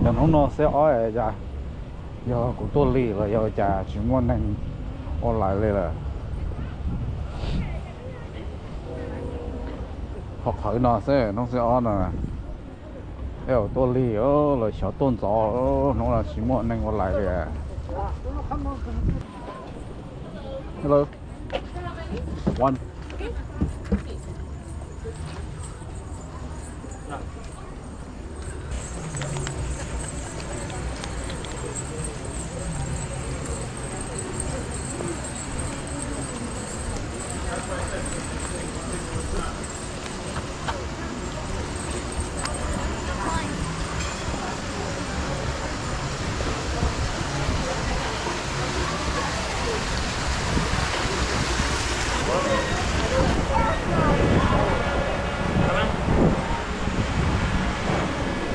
mình không nó sẽ ói ra do của tôi lì là do trà chỉ muốn nên ôn lại đây là học thử nó sẽ ói nè theo tôi lì là sợ tôn gió nó là chỉ muốn nên ôn lại đây. Hello. One.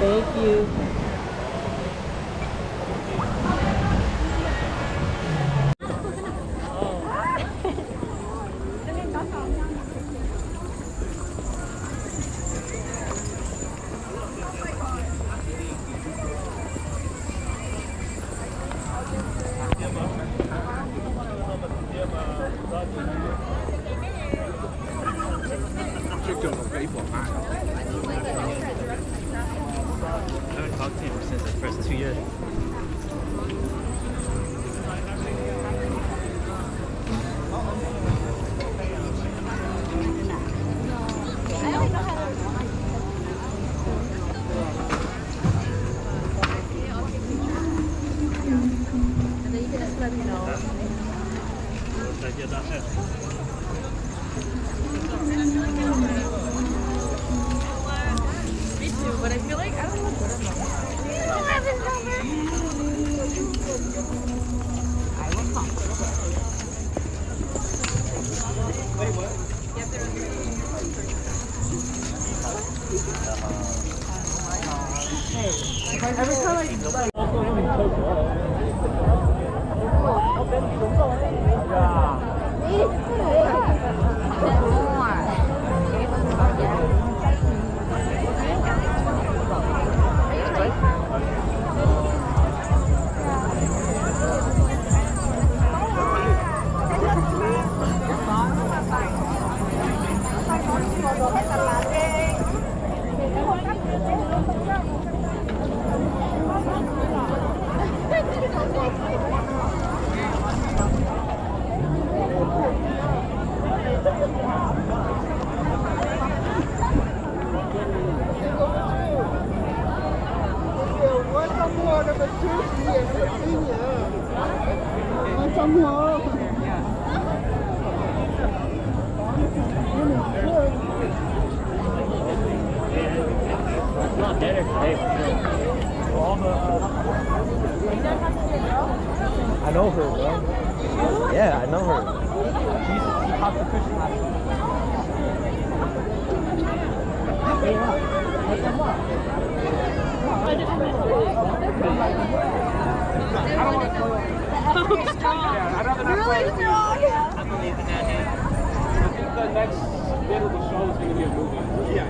Thank you. I haven't talked to him since the first 2 years. Me too, but I feel like I don't know what I'm every time Not better today. I know her, bro. Yeah, I know her. She talked to Christian last week. I'd rather not play with you. I'm believing that him. I think the next bit of the show is going to be a movie. Yeah.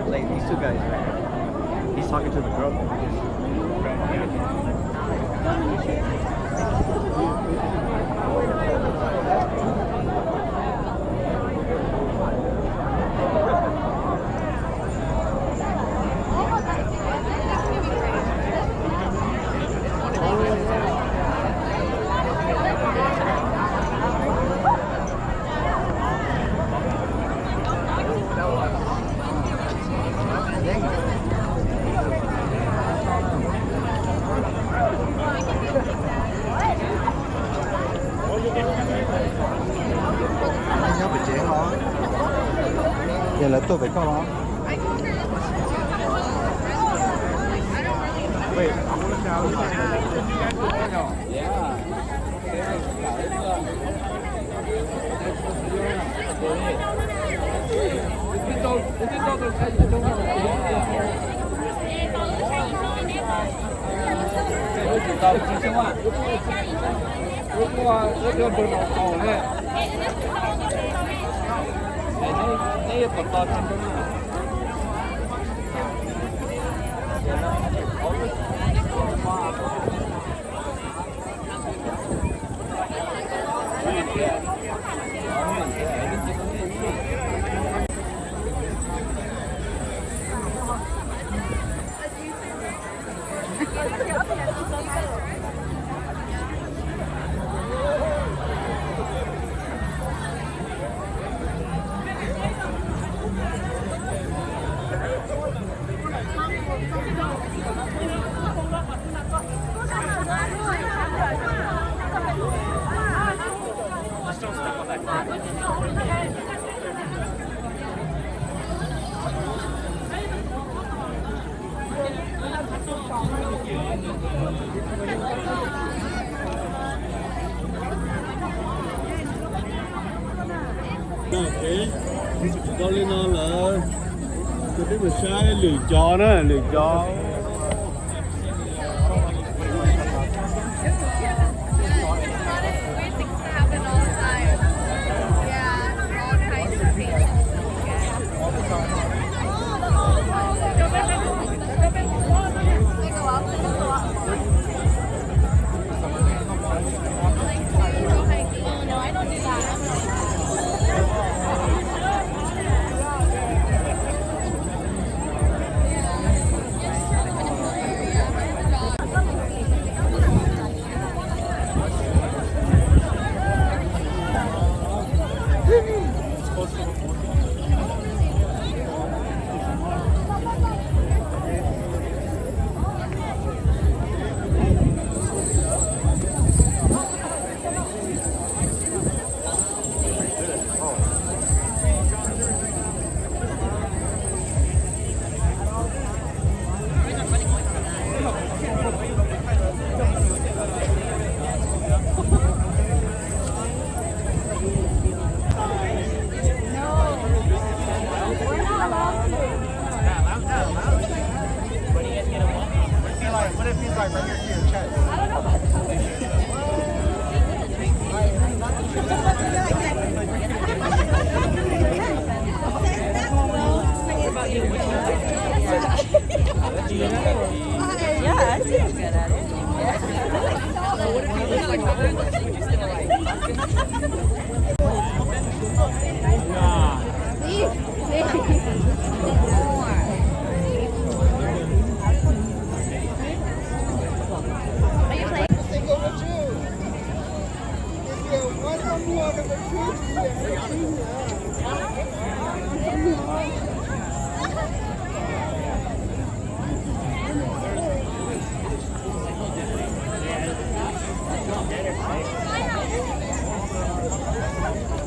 Like these two guys right here. He's talking to the girl. Vậy là tôi phải câu đó. Wait, I want to shout out. Yeah. Txhua. nó đưa đồ nó cổ này. Đây còn to hơn nữa. Con lên non là cái đấy mà sai lười chó đó, lười chó.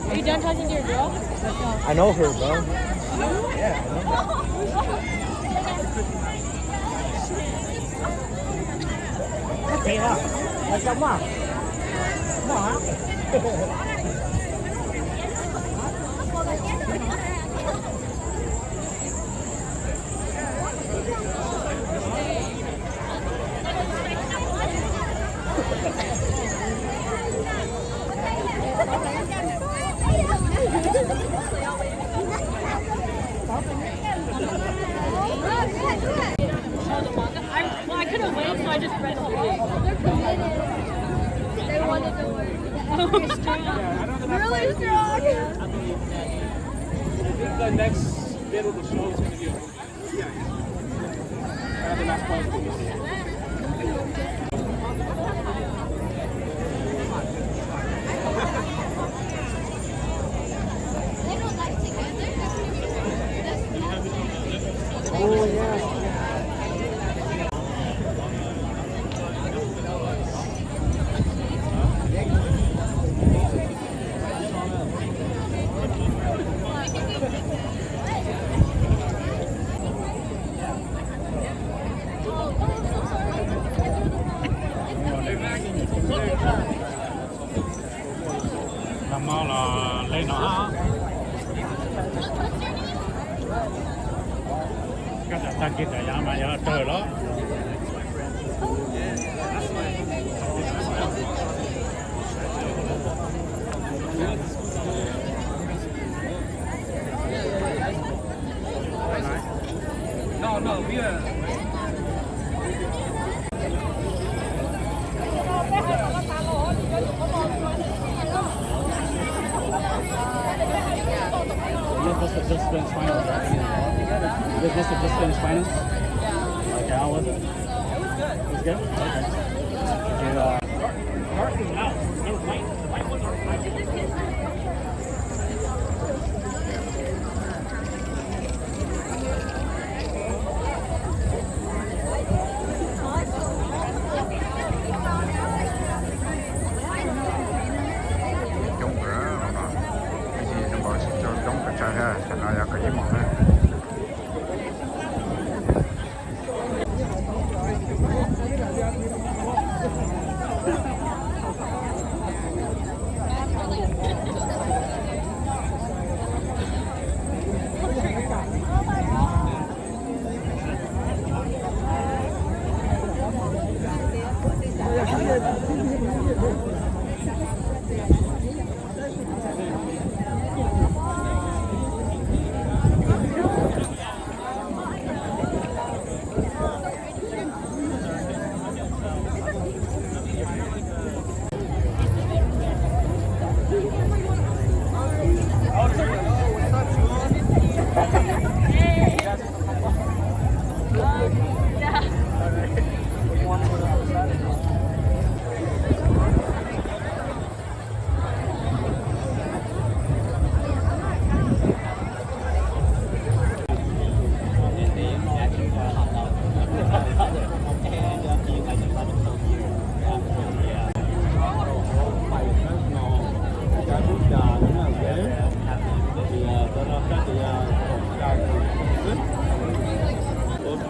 Are you done talking to your girl? I know her, bro. Yeah, I know her. Hey, what's up, Mom? I couldn't wait, so I just read it. They wanted to work. Really strong. The next bit of the show is going to be a movie. The last part is going to be Oh, yeah. Làm mau là lên nó ha. Cái là ta kia tại mà giờ trời đó. guys just finished finals, right? You guys must have just finished finals? Yeah. Okay, how was it? It was good. It was good? Okay. Dark is out. There was light. The light wasn't Giống cái đó là cái gì nó bảo cho giống cái trái ha, cho nó ra cái mỏng ha.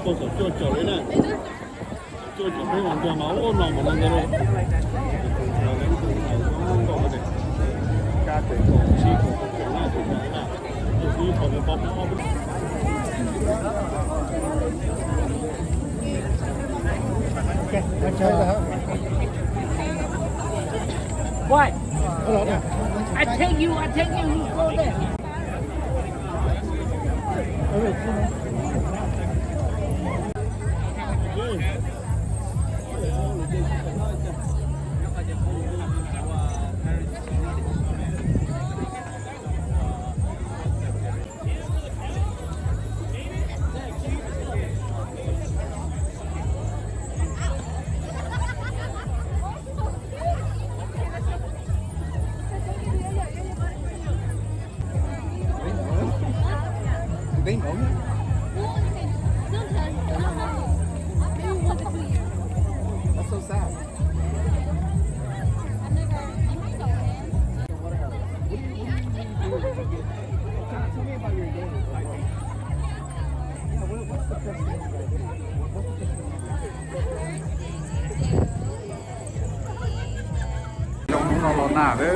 Tôi sẽ cho chỗ đấy này, cho chỗ mấy hoàn toàn máu ôn lòng một lần rồi. Cá thể cổ chi cổ cổ này thì cái này, tôi đi vào cái bọc nó. What? I take you, you go there. That's so sad. Tell me about your day. Yeah, what's the first thing? What's the first thing? Trong nó lọt nà đấy.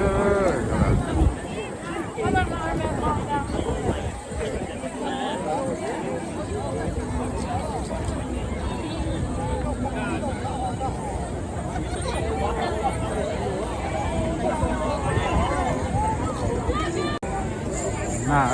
Nó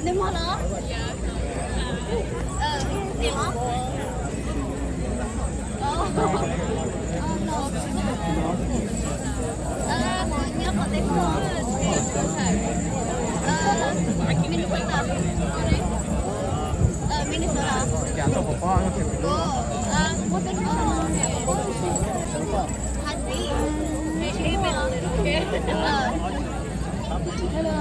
Đến món nữa? Tiền hả? Mọi nhớ có tên của Minnesota. Chả tôi bỏ qua cái việc đó. Có tên của Hà Tý. Để chị biết là ok. Hello.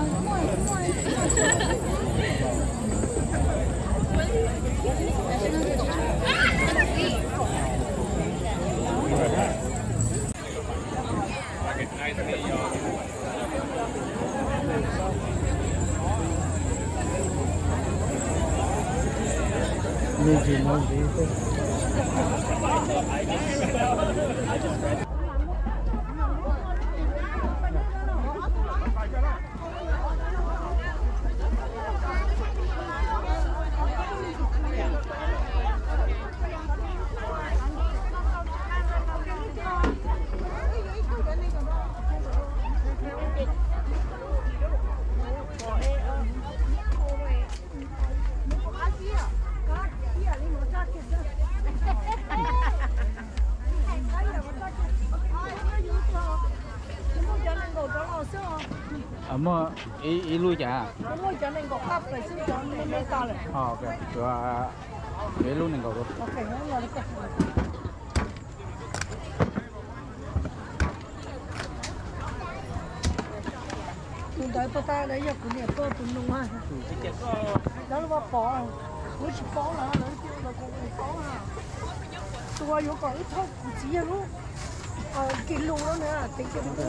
ở mà ý lui chả Ngồi cho nên có cắp rồi xin cho nên mới to rồi. ok rồi ý lui này có Ok, nó là cái. Chúng ta bắt tay đấy giờ cũng nhiều tô tụi nung ha. Đó là bỏ, mới chỉ bỏ là nó tiêu là cũng bỏ ha. Tôi có còn ít thôi, chỉ luôn. Kỷ lục đó nữa, tính cho nó.